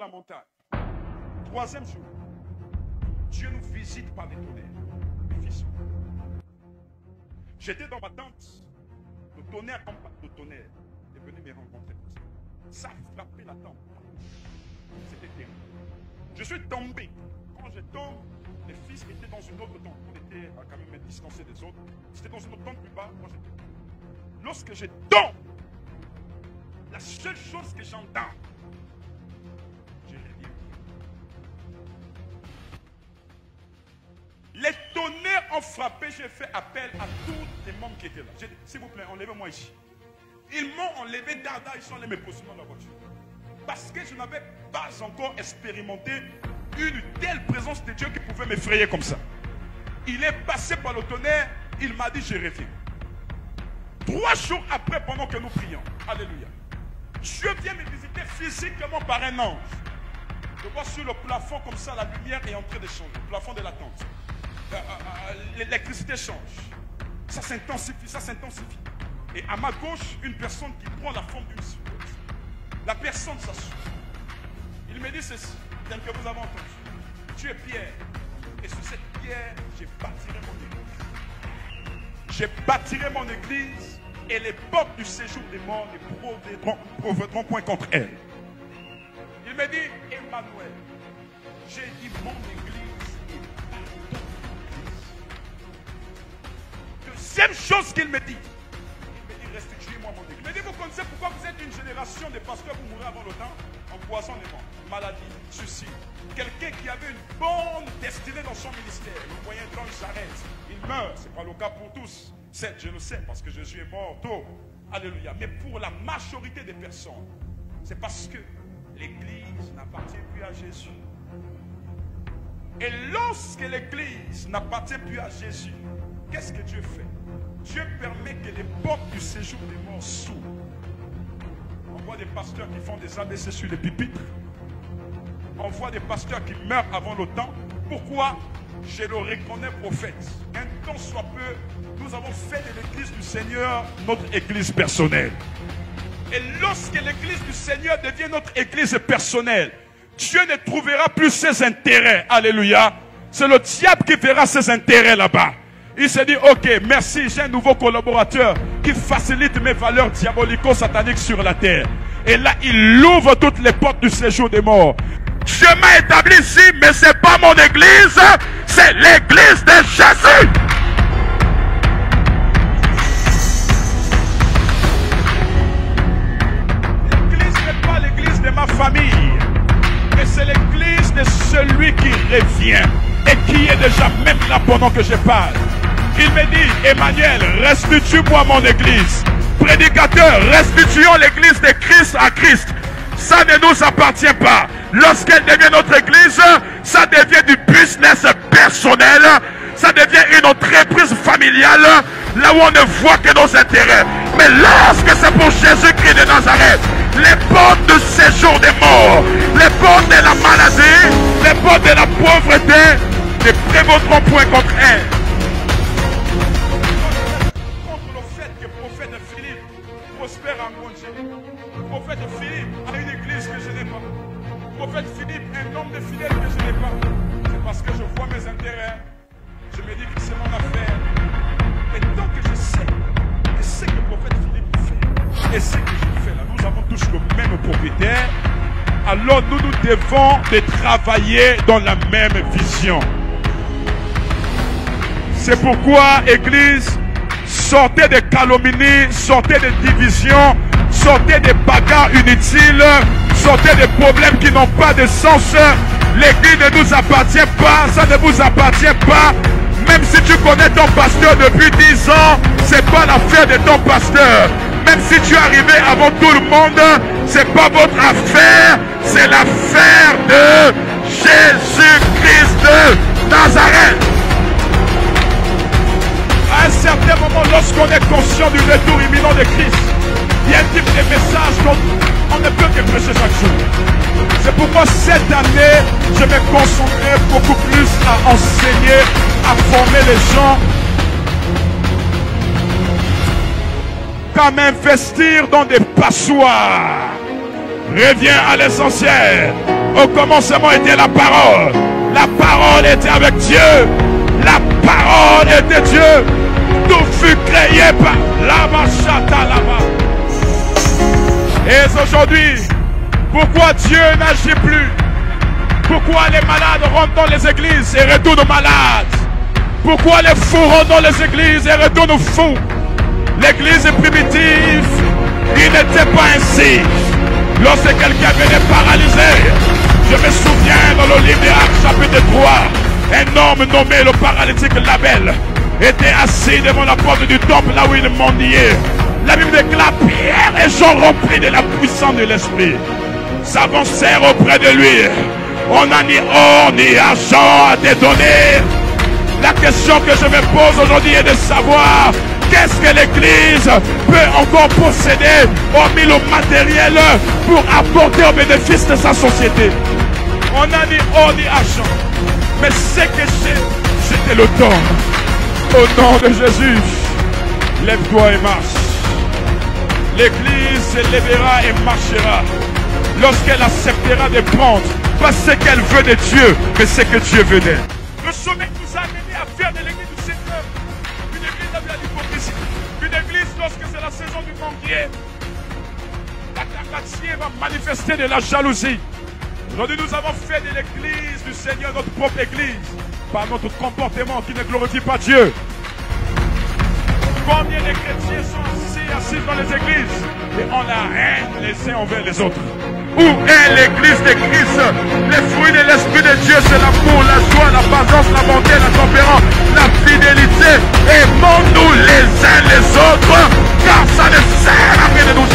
la montagne. Troisième jour, Dieu nous visite par les tonnerres. Mes fils. J'étais dans ma tente. Le tonnerre est venu me rencontrer comme ça. Ça a frappé la tente. C'était terrible. Je suis tombé. Quand je tombe, les fils étaient dans une autre tente. On était quand même distancés des autres. C'était dans une autre tente plus bas. Moi, j'étais. Lorsque je tombe, la seule chose que j'entends, je reviens. Les tonnerres ont frappé. J'ai fait appel à tous les membres qui étaient là. J'ai dit, s'il vous plaît, enlevez-moi ici. Ils m'ont enlevé d'Arda, ils sont allés me positionner dans la voiture. Parce que je n'avais pas encore expérimenté une telle présence de Dieu qui pouvait m'effrayer comme ça. Il est passé par le tonnerre, il m'a dit je reviens. 3 jours après, pendant que nous prions, alléluia, Dieu vient me visiter physiquement par un ange. Je vois sur le plafond comme ça, la lumière est en train de changer, le plafond de la tente. L'électricité change. Ça s'intensifie, ça s'intensifie. Et à ma gauche, une personne qui prend la forme d'une silhouette. La personne s'assoit. Il me dit ceci, tel que vous avez entendu. Tu es pierre. Et sur cette pierre, je bâtirai mon église. Je bâtirai mon église et les portes du séjour des morts ne provoqueront point contre elle. Il me dit, Emmanuel, j'ai dit mon église et pas ton église. Deuxième chose qu'il me dit, restituez-moi mon église. Il me dit, vous connaissez pourquoi vous êtes une génération de pasteurs, vous mourrez avant le temps, empoisonnement, maladie, suicide. Quelqu'un qui avait une bonne destinée dans son ministère, le moyen temps il s'arrête, il meurt. Ce n'est pas le cas pour tous. Certes, je le sais parce que Jésus est mort tôt. Alléluia. Mais pour la majorité des personnes, c'est parce que l'église n'appartient plus à Jésus. Et lorsque l'église n'appartient plus à Jésus, qu'est-ce que Dieu fait? Dieu permet que les portes du séjour des morts s'ouvrent. On voit des pasteurs qui font des ABC sur les pupitres. On voit des pasteurs qui meurent avant le temps. Pourquoi? Je le reconnais prophète. Un temps soit peu, nous avons fait de l'église du Seigneur notre église personnelle. Et lorsque l'église du Seigneur devient notre église personnelle, Dieu ne trouvera plus ses intérêts. Alléluia. C'est le diable qui verra ses intérêts là-bas. Il s'est dit, ok, merci, j'ai un nouveau collaborateur qui facilite mes valeurs diabolico-sataniques sur la terre. Et là, il ouvre toutes les portes du séjour des morts. Dieu m'a établi ici, mais ce n'est pas mon église, c'est l'église de Jésus. L'église n'est pas l'église de ma famille, mais c'est l'église de celui qui revient et qui est déjà même là pendant que je parle. Il me dit, Emmanuel, restitue-moi mon église. Prédicateur, restituons l'église de Christ à Christ. Ça ne nous appartient pas. Lorsqu'elle devient notre église, ça devient du business personnel. Ça devient une entreprise familiale, là où on ne voit que nos intérêts. Mais lorsque c'est pour Jésus-Christ de Nazareth, les portes de séjour des morts, les portes de la maladie, les portes de la pauvreté, ne prévaudront point contre elle. Prospère en Congé. Prophète Philippe a une église que je n'ai pas. Prophète Philippe, un homme de fidèles que je n'ai pas. C'est parce que je vois mes intérêts. Je me dis que c'est mon affaire. Mais tant que je sais que le prophète Philippe fait, et ce que je fais là, nous avons tous le même propriétaire, alors nous devons travailler dans la même vision. C'est pourquoi, Église, sortez des calomnies, sortez des divisions, sortez des bagarres inutiles, sortez des problèmes qui n'ont pas de sens. L'église ne nous appartient pas, ça ne vous appartient pas. Même si tu connais ton pasteur depuis 10 ans, c'est pas l'affaire de ton pasteur. Même si tu es arrivé avant tout le monde, c'est pas votre affaire, c'est l'affaire de Jésus-Christ de Nazareth. À un certain moment, lorsqu'on est conscient du retour imminent de Christ, il y a un type de message qu'on ne peut que prêcher chaque jour. C'est pourquoi cette année, je vais me concentrer beaucoup plus à enseigner, à former les gens, qu'à m'investir dans des passoires. Reviens à l'essentiel. Au commencement était la parole. La parole était avec Dieu. La parole était Dieu. Tout fut créé par Lama Chata Lama. Et aujourd'hui, pourquoi Dieu n'agit plus? Pourquoi les malades rentrent dans les églises et retournent malades? Pourquoi les fous rentrent dans les églises et retournent fous? L'église primitive, il n'était pas ainsi. Lorsque quelqu'un venait paralysé, je me souviens dans le livre des Actes chapitre 3, un homme nommé le paralytique Label était assis devant la porte du temple là où il mendiait. La Bible déclare Pierre et Jean remplis de la puissance de l'esprit s'avancèrent auprès de lui. On n'a ni or ni argent à te donner. La question que je me pose aujourd'hui est de savoir qu'est-ce que l'Église peut encore posséder hormis le matériel pour apporter au bénéfice de sa société. On n'a ni or ni argent, mais ce que c'était le temps. Au nom de Jésus, lève-toi et marche. L'Église se lèvera et marchera lorsqu'elle acceptera de prendre pas ce qu'elle veut de Dieu, mais ce que Dieu veut d'elle. Le sommet nous a amené à faire de l'Église du Seigneur une Église avec de l'hypocrisie. Une Église, lorsque c'est la saison du manguier, la carpatier va manifester de la jalousie. Aujourd'hui, nous avons fait de l'Église du Seigneur notre propre Église par notre comportement qui ne glorifie pas Dieu. Combien de chrétiens sont assis dans les églises et ont la haine les uns envers les autres? Où est l'église de Christ? Les fruits de l'Esprit de Dieu, c'est l'amour, la joie, la patience, la bonté, la tempérance, la fidélité. Aimons-nous les uns les autres, car ça ne sert à rien de nous.